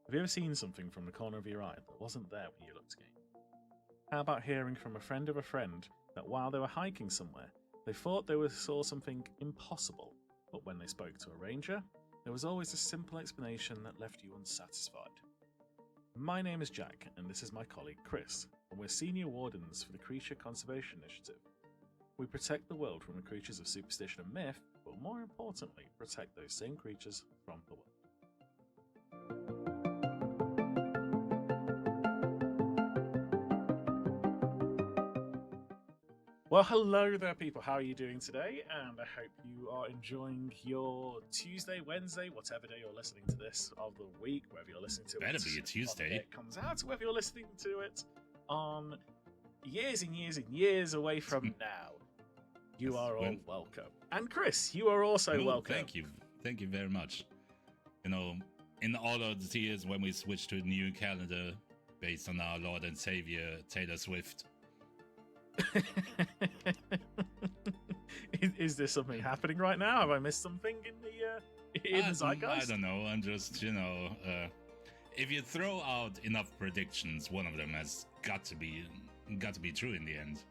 Have you ever seen something from the corner of your eye that wasn't there when you looked again? How about hearing from a friend of a friend that while they were hiking somewhere, they thought saw something impossible, but when they spoke to a ranger, there was always a simple explanation that left you unsatisfied. My name is Jack, and this is my colleague Chris, and we're senior wardens for the Creature Conservation Initiative. We protect the world from the creatures of superstition and myth, but more importantly, protect those same creatures from the world. Well, hello there, people. How are you doing today? And I hope you are enjoying your Tuesday, Wednesday, whatever day you're listening to this of the week, whether you're listening to it. Better be a Tuesday. It comes out, whether you're listening to it on years and years and years away from now. You are all welcome. And Chris, you are also welcome. Thank you. Thank you very much. You know, in all of the years when we switched to a new calendar based on our Lord and Savior, Taylor Swift. Is there something happening right now? Have I missed something in the zeitgeist? I don't know. I'm just, if you throw out enough predictions, one of them has got to be true in the end.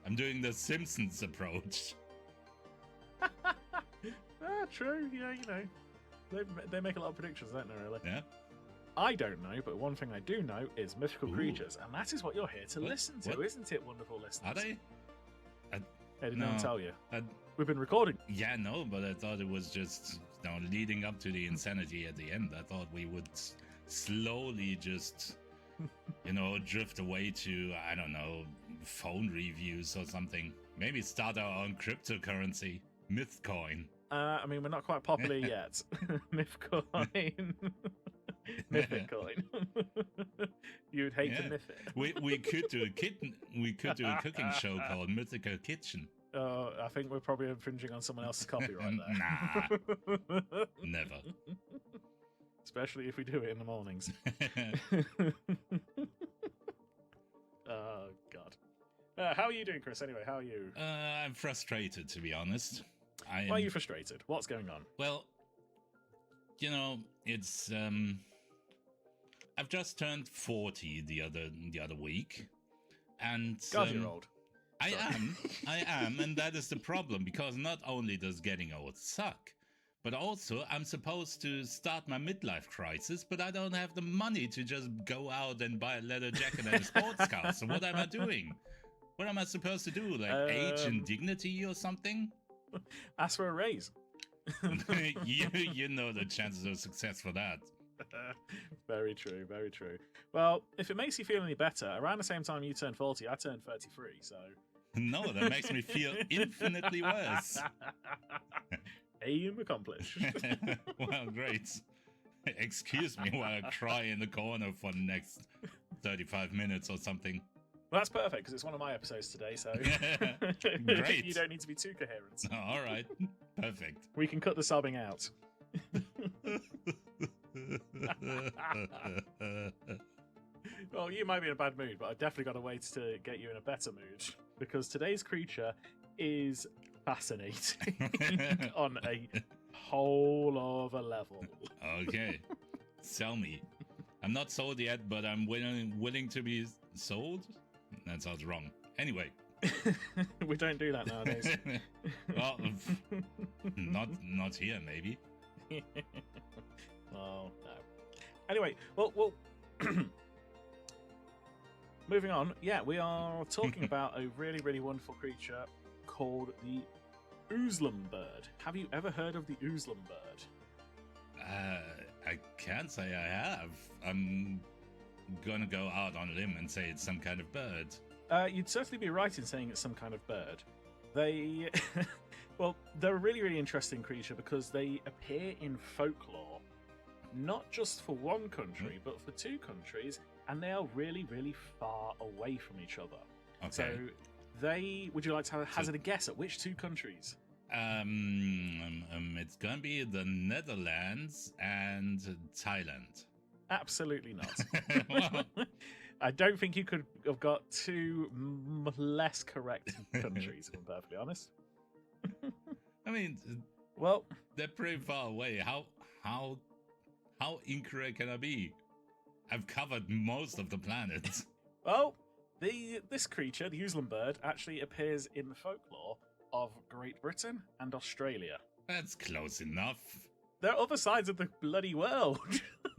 I'm doing the Simpsons approach. True. Yeah, you know, they make a lot of predictions, don't they? Really? Yeah. I don't know, but one thing I do know is mythical creatures, and that is what you're here to listen to, isn't it, wonderful listeners? Are they? Hey, did no one tell you? We've been recording. Yeah, no, but I thought it was just leading up to the insanity at the end. I thought we would slowly just, drift away to, I don't know, phone reviews or something. Maybe start our own cryptocurrency, Mythcoin. I mean, we're not quite popular yet. Mythcoin. Mythic coin. You would hate to myth it. we could do a cooking show called Mythical Kitchen. I think we're probably infringing on someone else's copyright there. Nah, never. Especially if we do it in the mornings. Oh God. How are you doing, Chris? Anyway, how are you? I'm frustrated, to be honest. Why are you frustrated? What's going on? Well, it's I've just turned 40 the other week, and God, you're old. I am, and that is the problem, because not only does getting old suck, but also I'm supposed to start my midlife crisis, but I don't have the money to just go out and buy a leather jacket and a sports car. So what am I doing? What am I supposed to do? Like age and dignity or something? Ask for a raise. you know the chances of success for that. Very true, very true. Well, if it makes you feel any better, around the same time you turned 40, I turned 33, so... No, that makes me feel infinitely worse. Aim accomplished. Well, great. Excuse me while I cry in the corner for the next 35 minutes or something. Well, that's perfect, because it's one of my episodes today, so great. You don't need to be too coherent. All right, perfect. We can cut the sobbing out. Well, you might be in a bad mood, but I've definitely got a way to get you in a better mood, because today's creature is fascinating on a whole other level. Okay, sell me. I'm not sold yet, but I'm willing to be sold. That sounds wrong. Anyway. We don't do that nowadays. Well, not here, maybe. Oh, no. Anyway, well, moving on. Yeah, we are talking about a really, really wonderful creature called the Oozlum bird. Have you ever heard of the Oozlum bird? I can't say I have. I'm gonna go out on a limb and say it's some kind of bird. You'd certainly be right in saying it's some kind of bird. They're a really, really interesting creature because they appear in folklore, not just for one country, but for two countries, and they are really, really far away from each other. Okay. So would you like to hazard a guess at which two countries? It's gonna be the Netherlands and Thailand. Absolutely not. Well, I don't think you could have got two less correct countries, if I'm perfectly honest. I mean, well, they're pretty far away. How How incorrect can I be? I've covered most of the planet. Well, this creature, the Oozlum bird, actually appears in the folklore of Great Britain and Australia. That's close enough. They're other sides of the bloody world.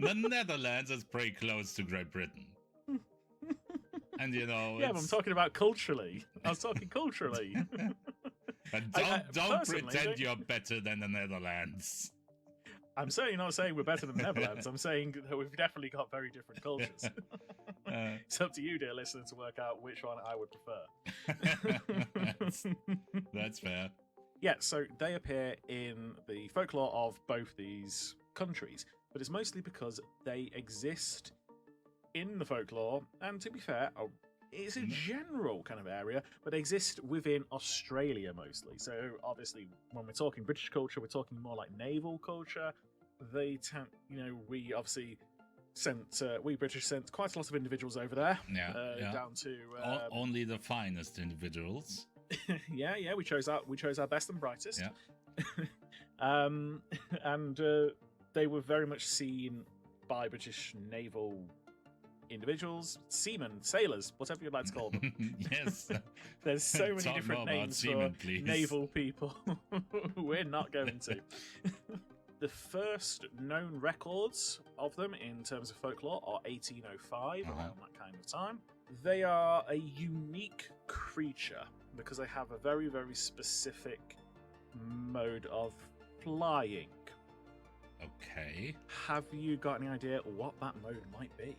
The Netherlands is pretty close to Great Britain. And you know, yeah, but I'm talking about culturally. I was talking culturally. And don't personally, pretend you're better than the Netherlands. I'm certainly not saying we're better than the Netherlands. I'm saying that we've definitely got very different cultures. It's up to you, dear listener, to work out which one I would prefer. That's fair. Yeah, so they appear in the folklore of both these countries, but it's mostly because they exist in the folklore, and to be fair, it's a general kind of area, but they exist within Australia mostly. So obviously, when we're talking British culture, we're talking more like naval culture. We obviously we British sent quite a lot of individuals over there. Down to only the finest individuals. yeah, we chose our best and brightest. Yeah. And they were very much seen by British naval individuals, seamen, sailors, whatever you'd like to call them. Yes. There's so many different names seamen, for please. naval people. We're not going to. The first known records of them in terms of folklore are 1805, around that kind of time. They are a unique creature because they have a very, very specific mode of flying. Okay. Have you got any idea what that mode might be?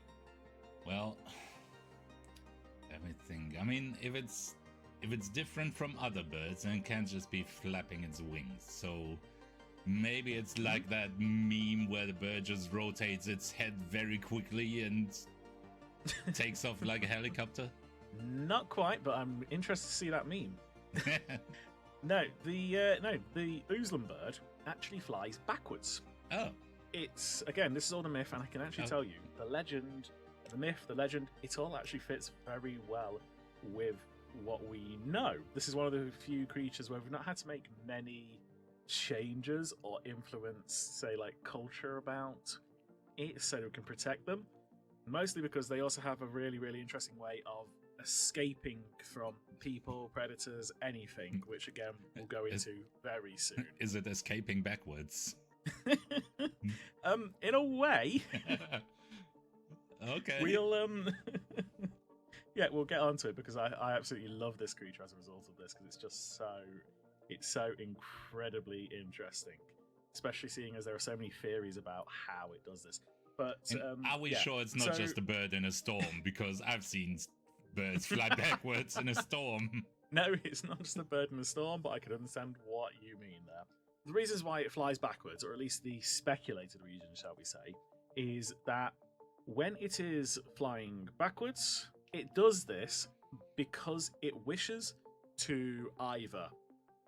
Well, let me think. I mean, if it's different from other birds, then it can't just be flapping its wings. So maybe it's like that meme where the bird just rotates its head very quickly and takes off like a helicopter. Not quite, but I'm interested to see that meme. No, the Oozlum bird actually flies backwards. Oh. It's, again, this is all the myth, and I can actually tell you, the legend, the myth, the legend, it all actually fits very well with what we know. This is one of the few creatures where we've not had to make many changes or influence, say, like, culture about it so we can protect them. Mostly because they also have a really, really interesting way of escaping from people, predators, anything, which, again, we'll go into very soon. Is it escaping backwards? In a way. Okay. We'll we'll get onto it because I absolutely love this creature as a result of this because it's so incredibly interesting, especially seeing as there are so many theories about how it does this. But are we sure it's not just a bird in a storm? Because I've seen birds fly backwards in a storm. No, it's not just a bird in a storm, but I can understand what you mean there. The reasons why it flies backwards, or at least the speculated reason, shall we say, is that when it is flying backwards, it does this because it wishes to either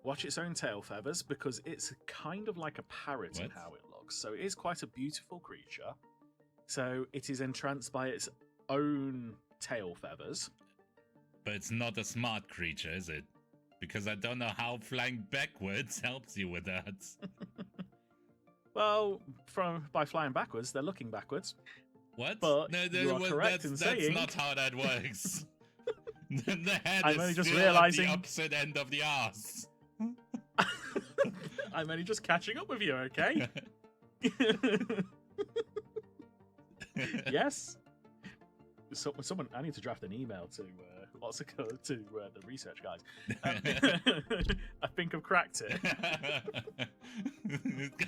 watch its own tail feathers, because it's kind of like a parrot in how it looks. So it is quite a beautiful creature. So it is entranced by its own tail feathers. But it's not a smart creature, is it? Because I don't know how flying backwards helps you with that. Well, by flying backwards, they're looking backwards. What? But you are correct in saying... That's not how that works. The head I'm only is just still realizing... at the opposite end of the arse. I'm only just catching up with you, okay? Yes. Someone, I need to draft an email to the research guys. I think I've cracked it.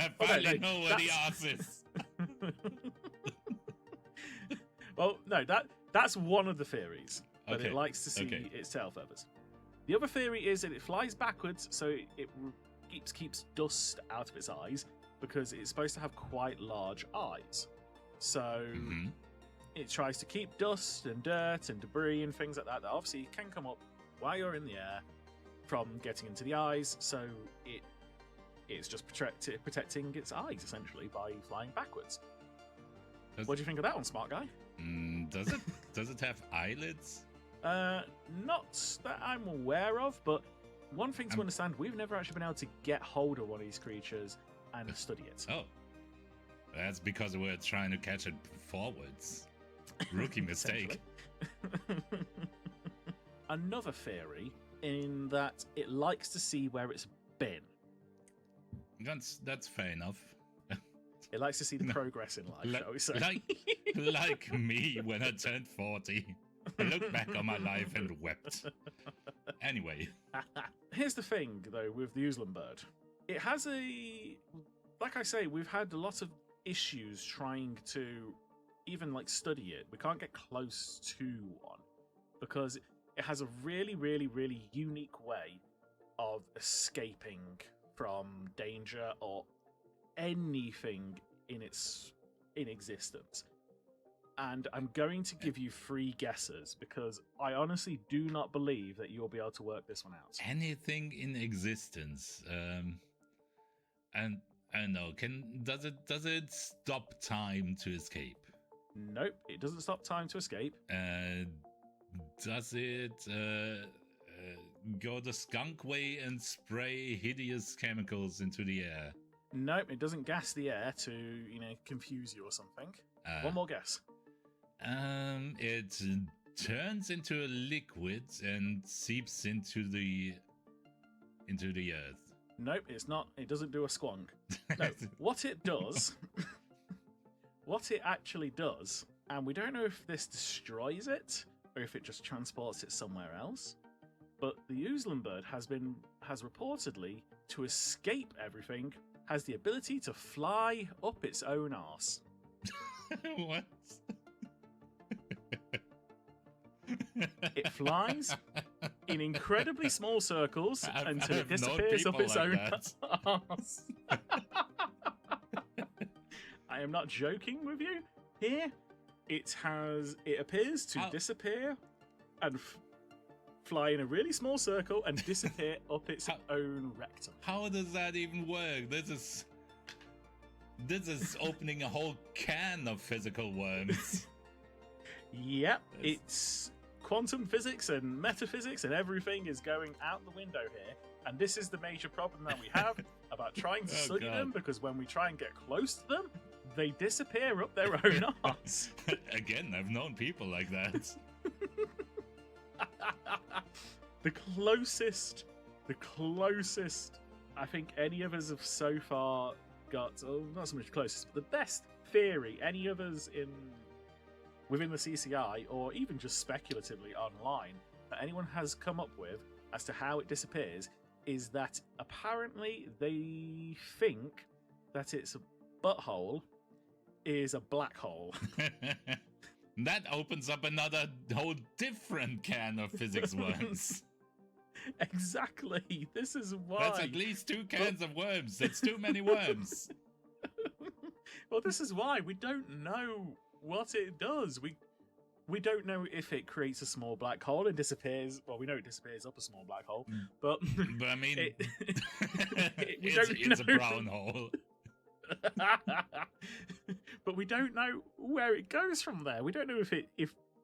I finally know where the arse is. Well, no, that's one of the theories. That it likes to see its tail feathers. The other theory is that it flies backwards, so it keeps dust out of its eyes because it's supposed to have quite large eyes. So it tries to keep dust and dirt and debris and things like that obviously can come up while you're in the air from getting into the eyes. So it's just protecting its eyes essentially by flying backwards. What do you think of that one, smart guy? Does it have eyelids? Not that I'm aware of, but one thing to understand, we've never actually been able to get hold of one of these creatures and study it. Oh. That's because we're trying to catch it forwards. Rookie mistake. Another theory in that it likes to see where it's been. That's fair enough. It likes to see the progress in life, shall we say? Like me when I turned 40. I looked back on my life and wept. Anyway. Here's the thing, though, with the Oozlum bird. It has like I say, we've had a lot of issues trying to even study it. We can't get close to one because it has a really, really, really unique way of escaping from danger or anything in existence. And I'm going to give you 3 guesses because I honestly do not believe that you'll be able to work this one out. Anything in existence. And I don't know. Does it stop time to escape? Nope, it doesn't stop time to escape. Does it go the skunk way and spray hideous chemicals into the air? Nope, it doesn't gas the air to confuse you or something. One more guess. It turns into a liquid and seeps into the earth. Nope, it's not. It doesn't do a squonk. No, what it does, what it actually does, and we don't know if this destroys it or if it just transports it somewhere else, but the Oozlum bird has reportedly, to escape everything, has the ability to fly up its own arse. What? It flies in incredibly small circles until it disappears up its own arse. I am not joking with you here. It appears to disappear and fly in a really small circle and disappear up its own rectum. How does that even work? This is opening a whole can of physical worms. Yep, it's quantum physics and metaphysics and everything is going out the window here. And this is the major problem that we have about trying to study them, because when we try and get close to them, they disappear up their own arse. Again, I've known people like that. The closest I think any of us have so far got, not so much closest, but the best theory any of us within the CCI, or even just speculatively online, that anyone has come up with as to how it disappears is that apparently they think that its butthole is a black hole. That opens up another whole different can of physics worms. Exactly. This is why. That's at least 2 cans of worms. That's too many worms. Well, this is why we don't know what it does. We don't know if it creates a small black hole and disappears. Well, we know it disappears up a small black hole, but I mean, it's a brown hole. But we don't know where it goes from there. We don't know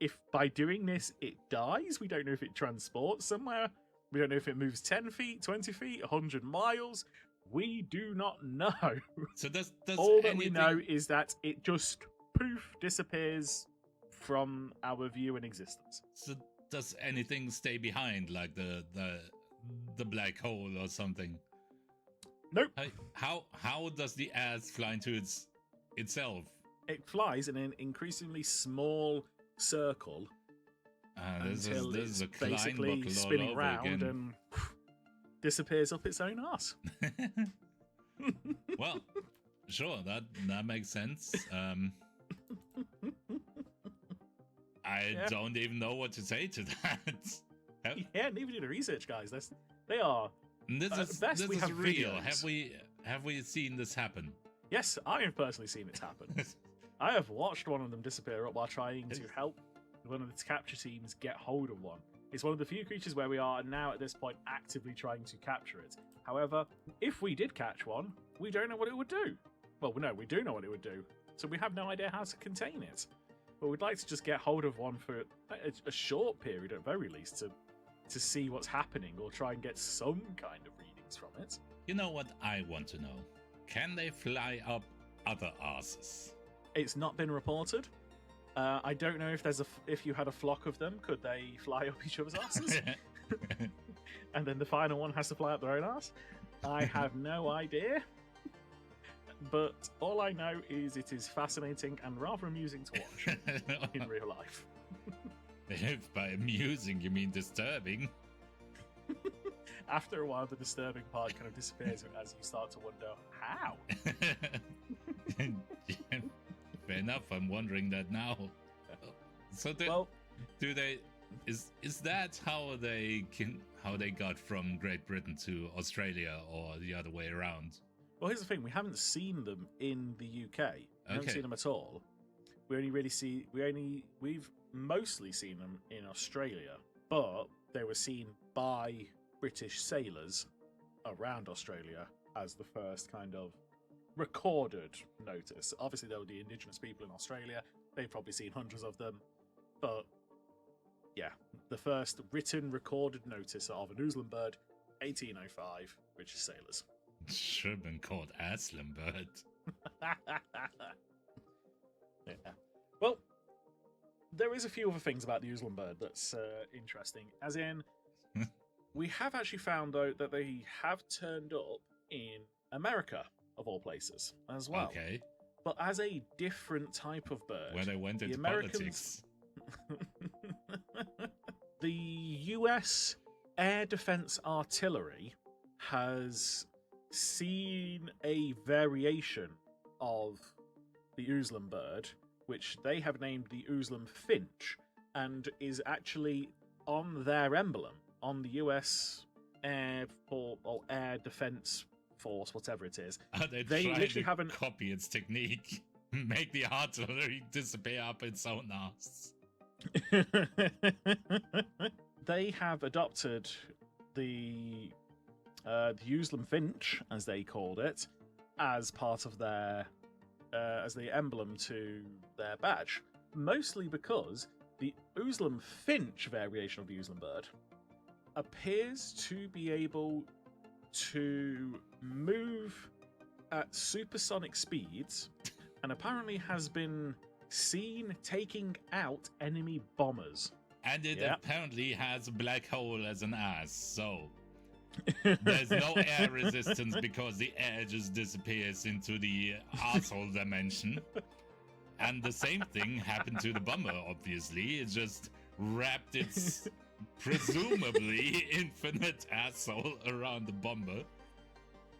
if by doing this it dies. We don't know if it transports somewhere. We don't know if it moves 10 feet, 20 feet, 100 miles. We do not know. So does all that we know is that it just poof disappears from our view and existence. So does anything stay behind, like the black hole or something? Nope. How does the ass fly into itself? It flies in an increasingly small circle until this it's is a basically spinning round and disappears up its own arse. Well, sure, that makes sense. I don't even know what to say to that. Yeah, neither do the research guys. They are. This is real. Videos. Have we seen this happen? Yes, I have personally seen it happen. I have watched one of them disappear up while trying to help one of its capture teams get hold of one. It's one of the few creatures where we are now at this point actively trying to capture it. However, if we did catch one, we don't know what it would do. Well, no, we do know what it would do, so we have no idea how to contain it. But we'd like to just get hold of one for a short period at very least to see what's happening or try and get some kind of readings from it. You know what I want to know? Can they fly up other asses? It's not been reported. I don't know if if you had a flock of them, could they fly up each other's asses? And then the final one has to fly up their own ass? I have no idea. But all I know is it is fascinating and rather amusing to watch in real life. If by amusing you mean disturbing. After a while, the disturbing part kind of disappears as you start to wonder how. Fair enough. I'm wondering that now. So is that how they got from Great Britain to Australia, or the other way around? Well, here's the thing: we haven't seen them in the UK. We haven't seen them at all. We've mostly seen them in Australia, but they were seen by British sailors around Australia as the first kind of recorded notice. Obviously, there were the indigenous people in Australia. They've probably seen hundreds of them, but yeah, the first written recorded notice of an Oozlum bird, 1805, British sailors. Should have been called Aslam bird. Yeah. Well, there is a few other things about the Oozlum bird that's interesting. As in, we have actually found, though, that they have turned up in America, of all places, as well. Okay. But as a different type of bird. Where they went into politics. The US Air Defense Artillery has seen a variation of the Oozlum bird, which they have named the Oozlum finch, and is actually on their emblem, on the US Air Defense Force, whatever it is. They literally haven't copy its technique, make the artillery disappear up its own ass. They have adopted the Oozlum finch, as they called it, as part of their as the emblem to their badge, mostly because the Oozlum finch variation of the Oozlum bird appears to be able to move at supersonic speeds, and apparently has been seen taking out enemy bombers. And it apparently has a black hole as an ass, so there's no air resistance because the air just disappears into the arsehole dimension. And the same thing happened to the bomber, obviously. It just wrapped its presumably infinite asshole around the bomber,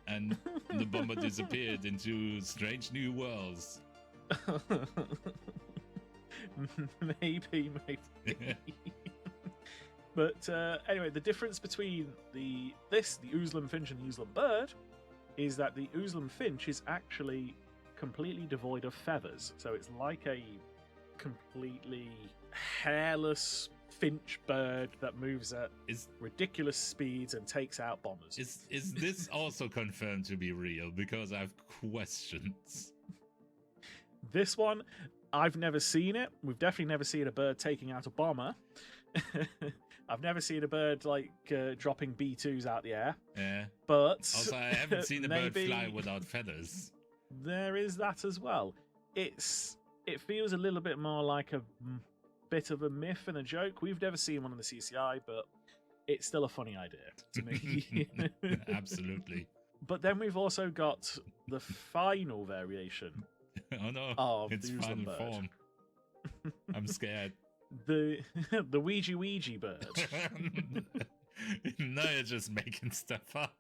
and the bomber disappeared into strange new worlds. maybe. But anyway, the difference between the Oozlum finch and the Oozlum bird is that the Oozlum finch is actually completely devoid of feathers. So it's like a completely hairless finch bird that moves at ridiculous speeds and takes out bombers. Is this also confirmed to be real? Because I have questions. This one, I've never seen it. We've definitely never seen a bird taking out a bomber. I've never seen a bird dropping B-2s out the air. Yeah. But also, I haven't seen a bird fly without feathers. There is that as well. It feels a little bit more like a bit of a myth and a joke. We've never seen one on the CCI, but it's still a funny idea to me. Absolutely. But then we've also got the final variation. Oh no! Of its the final bird. form. I'm scared. The Ouija bird. No, you're just making stuff up.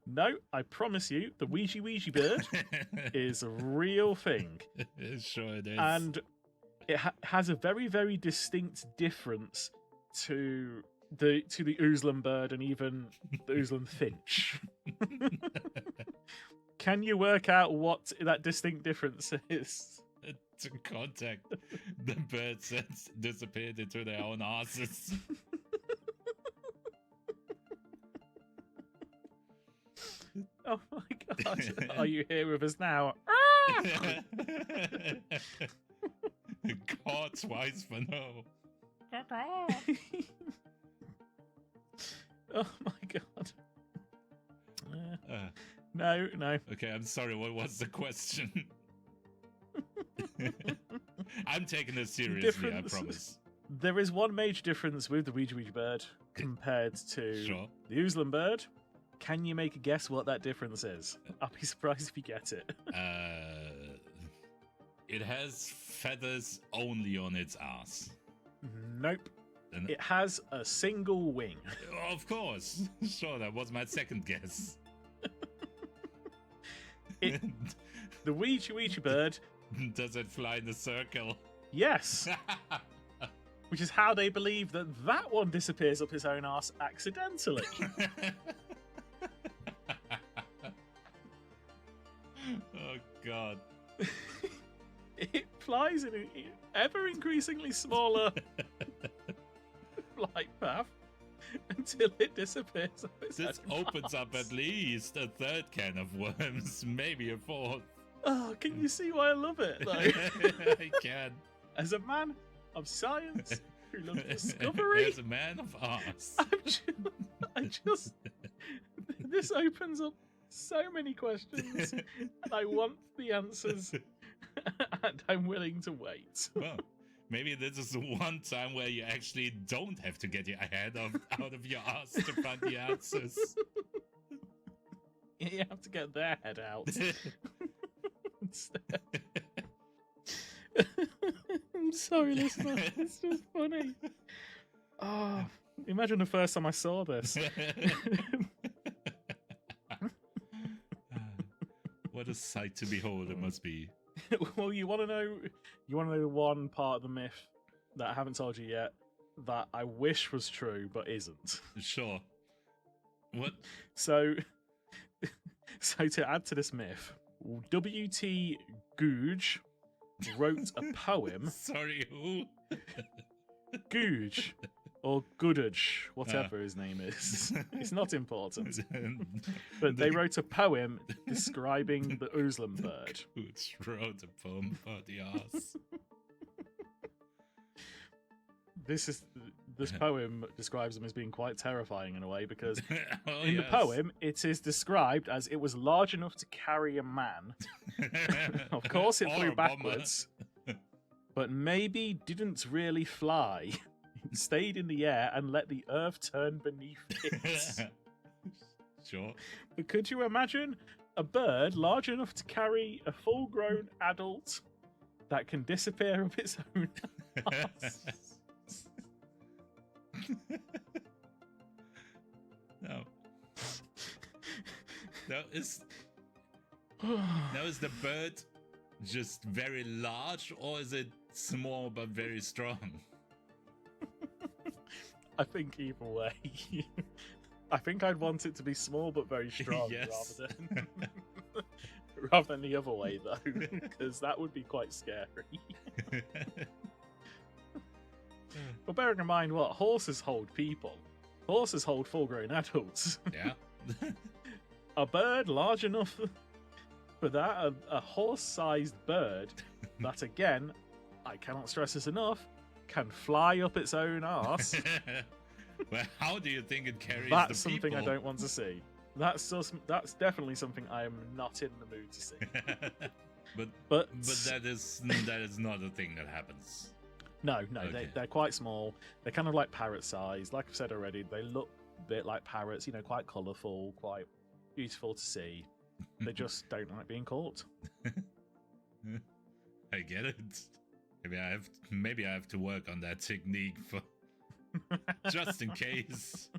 No, I promise you, the Ouija bird is a real thing. Sure it is. And it has a very, very distinct difference to the Oozlum bird and even the Oozlum finch. Can you work out what that distinct difference is? To contact the birds that disappeared into their own asses. Oh my god, are you here with us now? God, twice for no. Oh my god. No. Okay, I'm sorry. What was the question? I'm taking this seriously, I promise. There is one major difference with the Ouija bird compared to Sure. the Oozlum bird. Can you make a guess what that difference is? I'll be surprised if you get it. It has feathers only on its ass. Nope. It has a single wing. Of course. Sure, that was my second guess. The Ouija bird. Does it fly in a circle? Yes. Which is how they believe that one disappears up his own arse accidentally. Oh, God. It flies in an ever increasingly smaller flight path until it disappears up its This own opens up arse. at least a third can of worms, maybe a fourth. Oh, can you see why I love it, though? I can. As a man of science who loves discovery, As a man of arts. this opens up so many questions, and I want the answers, and I'm willing to wait. Well, maybe this is the one time where you actually don't have to get your head out of your ass to find the answers. You have to get their head out instead. I'm sorry, listener. It's just funny. Oh, imagine the first time I saw this. What a sight to behold it must be. Well, you want to know the one part of the myth that I haven't told you yet that I wish was true but isn't. Sure. What? So to add to this myth, W.T. Googe wrote a poem. Sorry, who? Googe or Goodage, whatever his name is. It's not important. But they wrote a poem describing the Oozlum bird. Who wrote a poem about the ass? This poem describes them as being quite terrifying in a way because Oh, in the yes. poem it is described as it was large enough to carry a man. Of course it Or flew a bomber. backwards, but maybe didn't really fly. It stayed in the air and let the earth turn beneath it. Sure. But could you imagine a bird large enough to carry a full-grown adult that can disappear up its own arse? No. Is the bird just very large, or is it small but very strong? I think either way. I think I'd want it to be small but very strong Yes. rather than the other way, though, because that would be quite scary. But bearing in mind what horses hold people, horses hold full-grown adults. Yeah. A bird large enough for that, a horse-sized bird that, again, I cannot stress this enough, can fly up its own arse. Well, how do you think it carries That's the something people? I don't want to see. That's definitely something I am not in the mood to see. but that is not a thing that happens. No, Okay. they're quite small. They're kind of like parrot size. Like I've said already, they look a bit like parrots, quite colourful, quite beautiful to see. They just don't like being caught. I get it. Maybe I have to work on that technique for just in case.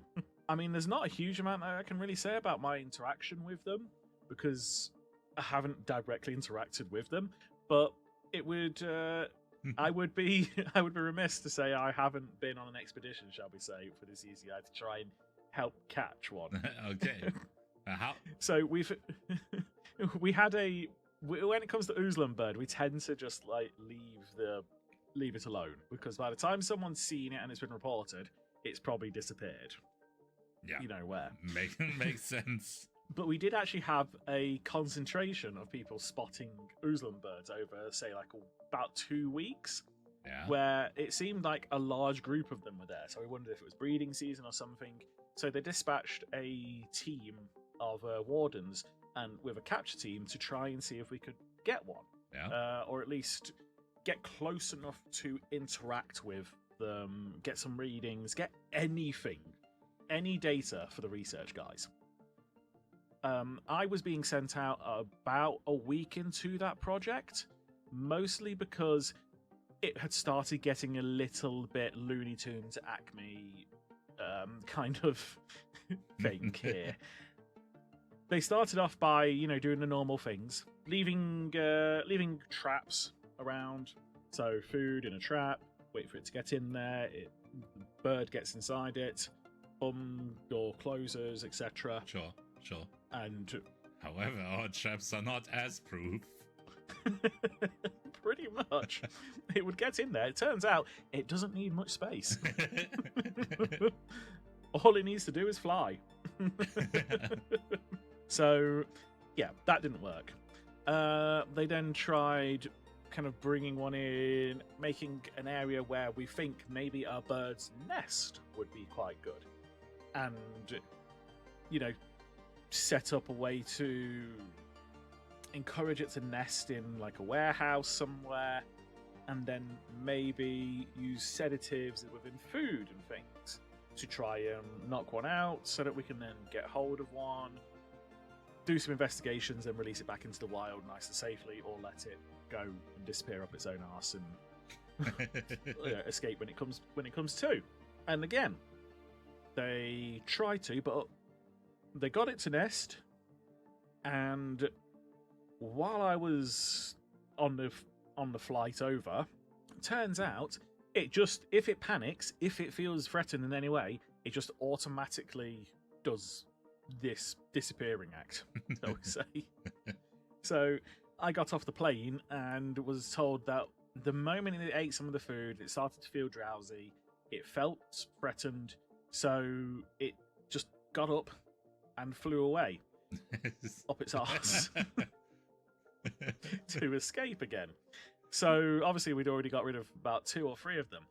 I mean, there's not a huge amount that I can really say about my interaction with them because I haven't directly interacted with them. But it would, I would be remiss to say I haven't been on an expedition, shall we say, for this easy eye to try and help catch one. Okay. How? So when it comes to Oozlum bird, we tend to just leave it alone because by the time someone's seen it and it's been reported, it's probably disappeared. Yeah. You know where. Makes sense. But we did actually have a concentration of people spotting Oozlum birds over, say, about 2 weeks, Yeah. where it seemed like a large group of them were there. So we wondered if it was breeding season or something. So they dispatched a team of wardens and with a capture team to try and see if we could get one, or at least get close enough to interact with them, get some readings, get anything, any data for the research guys. I was being sent out about a week into that project, mostly because it had started getting a little bit Looney Tunes Acme kind of thing here. They started off by, doing the normal things, leaving traps around. So food in a trap, wait for it to get in there, the bird gets inside it, door closes, etc. Sure. And however, our traps are not as proof. Pretty much. It would get in there. It turns out it doesn't need much space. All it needs to do is fly. So, yeah, that didn't work. They then tried kind of bringing one in, making an area where we think maybe a bird's nest would be quite good. And, set up a way to encourage it to nest in like a warehouse somewhere, and then maybe use sedatives within food and things to try and knock one out so that we can then get hold of one, do some investigations and release it back into the wild nice and safely, or let it go and disappear up its own arse and escape when it comes to. And again, they tried to, but they got it to nest, and while I was on the flight over, turns out it just, if it panics, if it feels threatened in any way, it just automatically does this disappearing act, shall we say. So I got off the plane and was told that the moment it ate some of the food, it started to feel drowsy, it felt threatened, so it just got up and flew away up its arse to escape again. So obviously we'd already got rid of about 2 or 3 of them.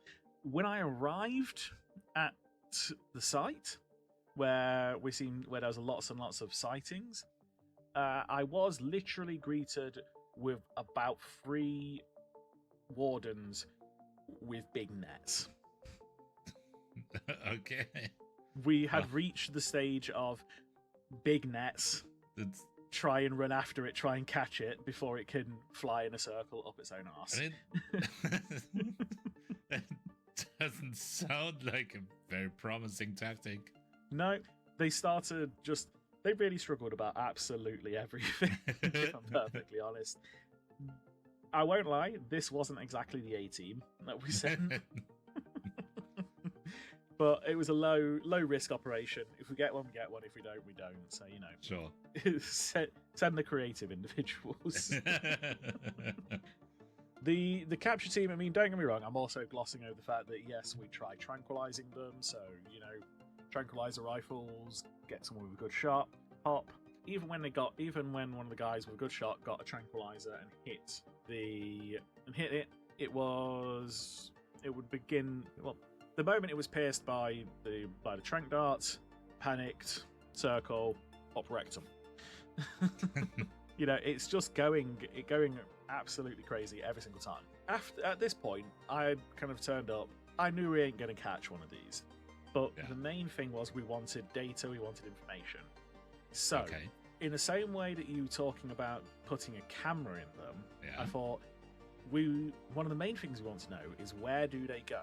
When I arrived at the site where there was lots and lots of sightings, I was literally greeted with about 3 wardens with big nets. Okay. We had reached the stage of big nets. Try and run after it, try and catch it before it can fly in a circle up its own arse. That doesn't sound like a very promising tactic. No, they really struggled about absolutely everything, if I'm perfectly honest. I won't lie, this wasn't exactly the A-team that we sent. But it was a low risk operation. If we get one, we get one. If we don't, we don't. So, Sure. Send the creative individuals. The capture team, I mean, don't get me wrong, I'm also glossing over the fact that, yes, we tried tranquilizing them. So, tranquilizer rifles, get someone with a good shot, pop. Even when one of the guys with a good shot got a tranquilizer and hit it, it would begin, well, the moment it was pierced by the trank darts, panicked, circle, up rectum. It's just going absolutely crazy every single time. At this point, I had kind of turned up. I knew we ain't going to catch one of these. But the main thing was we wanted data, we wanted information. So, in the same way that you were talking about putting a camera in them, I thought one of the main things we want to know is where do they go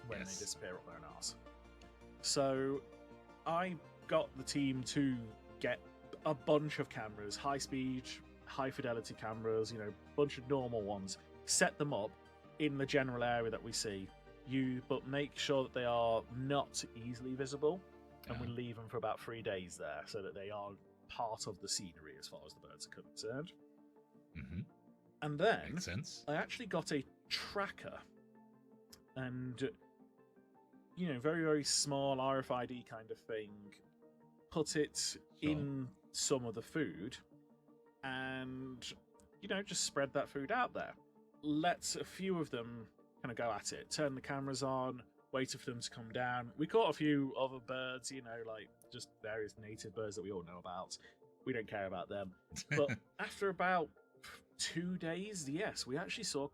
when they disappear up their own arse. So I got the team to get a bunch of cameras, high-speed, high-fidelity cameras, a bunch of normal ones, set them up in the general area that we see, but make sure that they are not easily visible, and we leave them for about 3 days there so that they are part of the scenery as far as the birds are concerned. Mm-hmm. And then Makes sense. I actually got a tracker, and very, very small RFID kind of thing, put it in some of the food, and just spread that food out there. Let a few of them kind of go at it, turn the cameras on, waited for them to come down. We caught a few other birds, like just various native birds that we all know about. we don't care about them. But after about 2 days, yes, we actually saw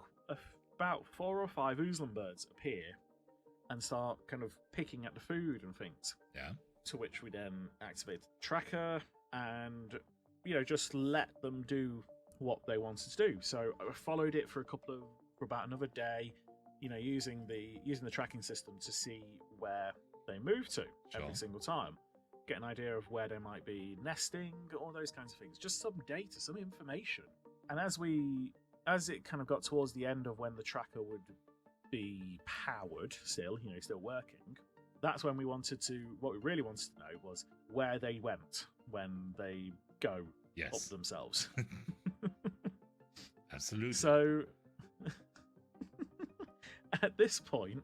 about 4 or 5 Oozlum birds appear and start kind of picking at the food and things. Yeah. To which we then activated the tracker and, just let them do what they wanted to do. So I followed it for about another day, using the tracking system to see where they move to every single time. Get an idea of where they might be nesting, all those kinds of things. Just some data, some information. And as it kind of got towards the end of when the tracker would be powered still working, that's when what we really wanted to know was where they went when they go up themselves. Absolutely. So at this point,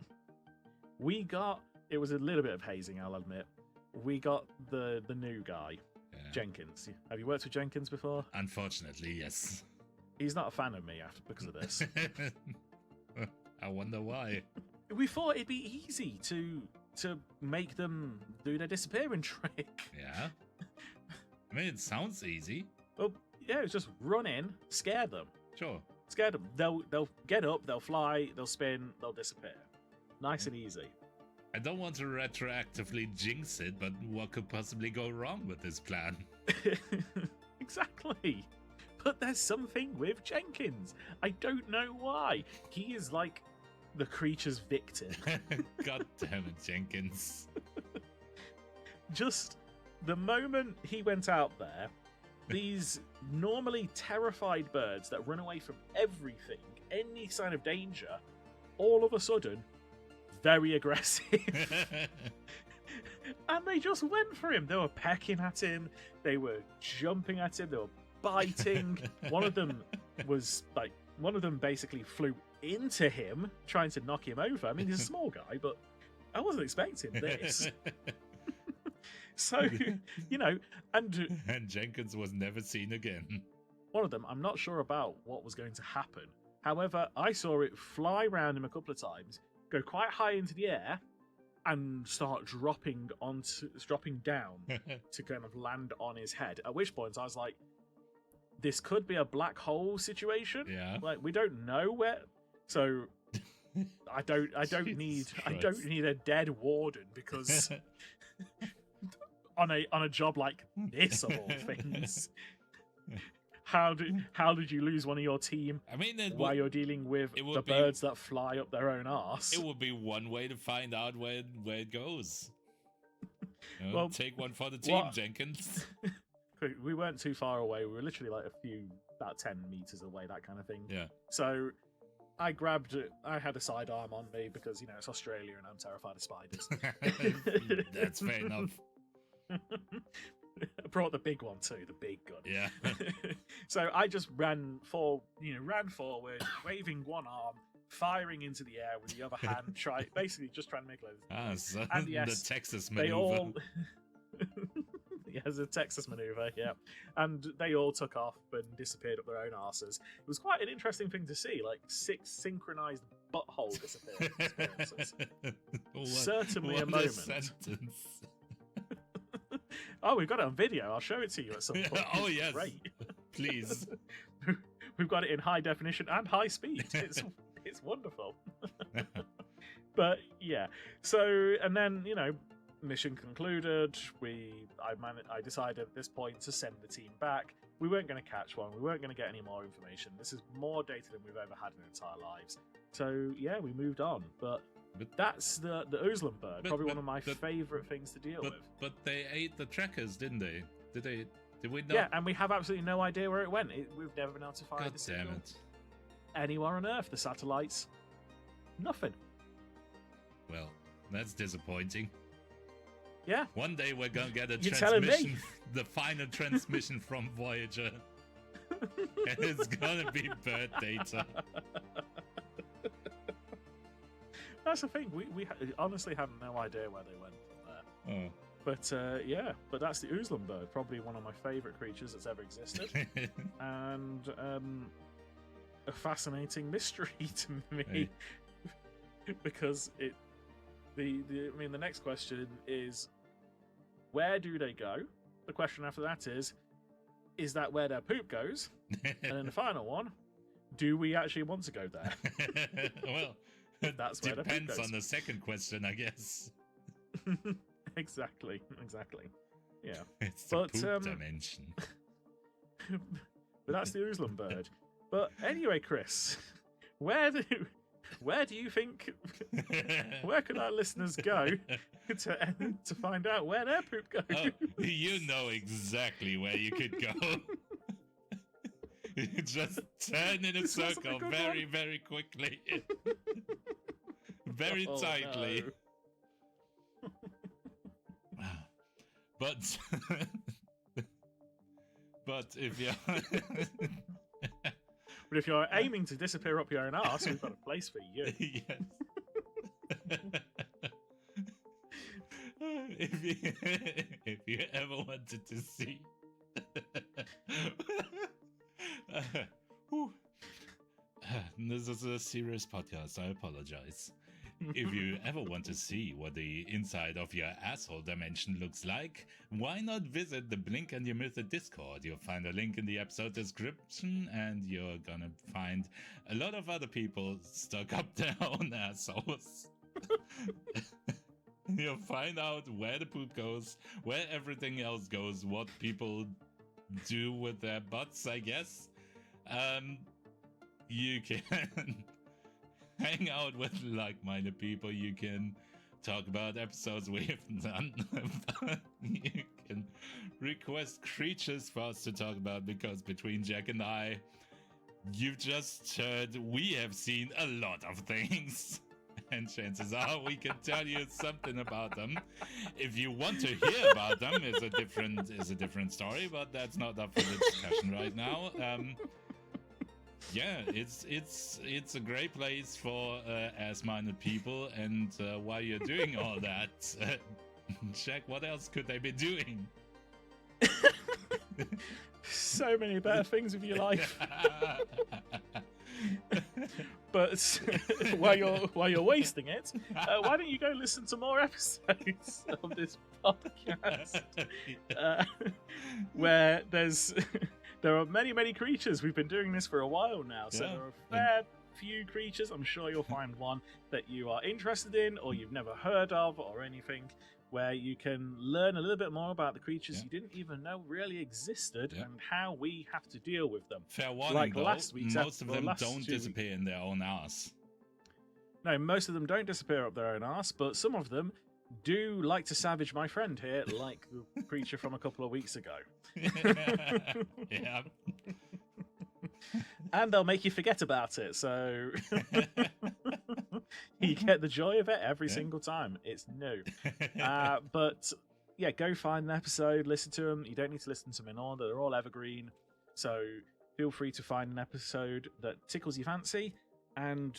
it was a little bit of hazing, I'll admit. We got the new guy, Jenkins. Have you worked with Jenkins before? Unfortunately, yes. He's not a fan of me because of this. I wonder why. We thought it'd be easy to make them do their disappearing trick. Yeah. I mean, it sounds easy. Well, yeah, it's just run in, scare them. Sure. Scare them. They'll get up, they'll fly, they'll spin, they'll disappear. Nice and easy. I don't want to retroactively jinx it, but what could possibly go wrong with this plan? Exactly. But there's something with Jenkins. I don't know why. He is like the creature's victim. God damn it, Jenkins. Just the moment he went out there, these normally terrified birds that run away from everything, any sign of danger, all of a sudden, very aggressive. And they just went for him. They were pecking at him. They were jumping at him. They were biting. One of them basically flew into him, trying to knock him over. I mean, he's a small guy, but I wasn't expecting this. So, and Jenkins was never seen again. One of them, I'm not sure about what was going to happen. However, I saw it fly around him a couple of times, go quite high into the air, and start dropping down to kind of land on his head. At which point I was like, this could be a black hole situation. Yeah. Like, we don't know where. So I don't need a dead warden because on a job like this of all things. How did you lose one of your team? I mean, while you're dealing with the birds that fly up their own arse? It would be one way to find out where it goes. Well, take one for the team, Jenkins. We weren't too far away. We were literally like about 10 meters away, that kind of thing. Yeah. So I had a sidearm on me because, it's Australia and I'm terrified of spiders. That's fair enough. I brought the big one too, the big gun. Yeah. So I just ran forward, waving one arm, firing into the air with the other hand, basically just trying to make loads. So and yes, the Texas maneuver. Yeah, it's a Texas maneuver, yeah. And they all took off and disappeared up their own arses. It was quite an interesting thing to see, like 6 synchronized butthole disappearances. Certainly a moment. Sentence. Oh, we've got it on video. I'll show it to you at some point. Oh, yes. Great. Please. We've got it in high definition and high speed. It's wonderful. But yeah. So, and then, mission concluded. I decided at this point to send the team back. We weren't going to catch one. We weren't going to get any more information. This is more data than we've ever had in our entire lives. So, yeah, we moved on. But that's the Oozlum bird, probably one of my favourite things to deal with. But they ate the trackers, didn't they? Did we not? Yeah, and we have absolutely no idea where it went. We've never been able to find God damn it. Anywhere on Earth. The satellites, nothing. Well, that's disappointing. Yeah. One day we're gonna get a transmission, the final transmission from Voyager. And it's gonna be bird data. That's the thing. We honestly have no idea where they went from there. Oh. But but that's the Oozlum bird, probably one of my favourite creatures that's ever existed, and a fascinating mystery to me, because the next question is, where do they go? The question after that is, is that where their poop goes? And then the final one, do we actually want to go there? Well, That's where the poop depends goes. on the second question, I guess. Exactly. Yeah. It's the But, poop dimension. But that's the Oozlum bird. But anyway, Chris, where do you think, where could our listeners go to find out where their poop goes? Oh, you know exactly where you could go. You just turn in a circle very, very quickly. Very tightly. No. But if you're But if you're aiming to disappear up your own arse, we've got a place for you. Yes. if you ever wanted to see this is a serious podcast, I apologize. If you ever want to see what the inside of your asshole dimension looks like, why not visit the Blink and Your Myth Discord? You'll find a link in the episode description, and you're gonna find a lot of other people stuck up their own assholes. You'll find out where the poop goes, where everything else goes, what people do with their butts, I guess. You can hang out with like-minded people. You can talk about episodes we've done. You can request creatures for us to talk about, because between Jack and I, you've just heard we have seen a lot of things. And chances are we can tell you something about them. If you want to hear about them, is a different story, but that's not up for discussion right now. Yeah, it's a great place for ass-minded people, and while you're doing all that, check what else could they be doing. So many better things with your life. But while you're wasting it, why don't you go listen to more episodes of this podcast, where there are many creatures. We've been doing this for a while now, so there are a fair few creatures. I'm sure you'll find one that you are interested in, or you've never heard of, or anything, where you can learn a little bit more about the creatures you didn't even know really existed, and how we have to deal with them. Fair warning, like though, last week's most of them don't 2 disappear in their own ass. No, most of them don't disappear up their own arse, but some of them do like to savage my friend here, like the creature from a couple of weeks ago. Yeah. And they'll make you forget about it, so you get the joy of it every single time. It's new. But yeah, go find an episode, listen to them. You don't need to listen to them in order, they're all evergreen. So feel free to find an episode that tickles your fancy and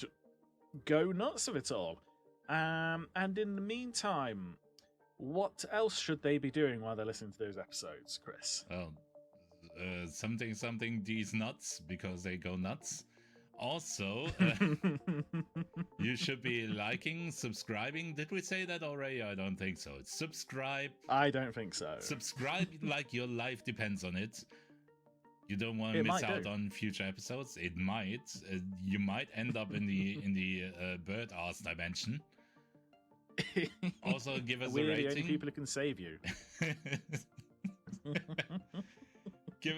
go nuts with it all. And in the meantime, what else should they be doing while they're listening to those episodes, Chris? Well, something these nuts, because they go nuts. Also, you should be liking, subscribing. Did we say that already? I don't think so. Subscribe. I don't think so. Subscribe like your life depends on it. You don't want to miss out on future episodes. It might. You might end up in the bird arse dimension. Also, give us a rating. We're the only people who can save you. Give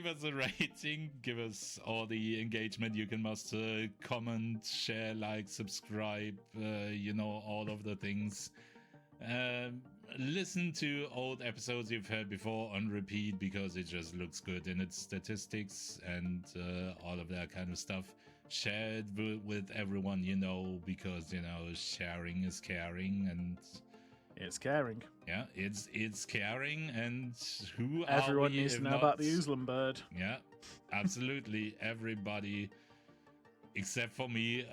us a rating. Give us all the engagement you can muster. Comment, share, like, subscribe. All of the things. Listen to old episodes you've heard before on repeat, because it just looks good in its statistics and all of that kind of stuff. Share it with everyone you know, because sharing is caring, and it's caring. Yeah, it's caring, and everyone needs to know about the Oozlum bird. Yeah, absolutely. Everybody except for me.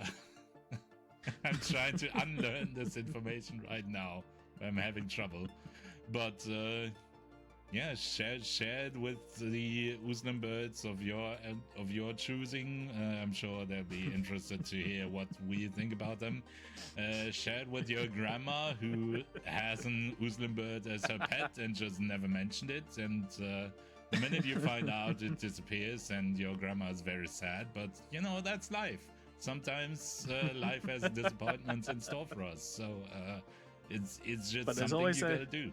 I'm trying to unlearn this information right now. I'm having trouble, but share it with the Oozlum birds of your choosing. I'm sure they'll be interested to hear what we think about them. Share it with your grandma, who has an Oozlum bird as her pet and just never mentioned it, and The minute you find out, it disappears, and your grandma is very sad. But that's life. Sometimes life has disappointments in store for us. So it's just something you gotta do.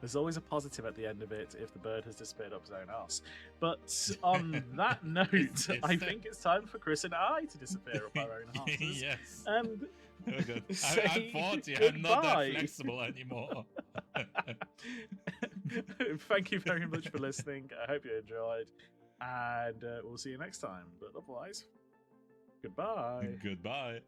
There's always a positive at the end of it if the bird has disappeared up his own arse. But on that note, I think it's time for Chris and I to disappear up our own arses. Yes. And oh, good. I'm 40. I'm not that flexible anymore. Thank you very much for listening. I hope you enjoyed. And we'll see you next time. But otherwise, goodbye. Goodbye.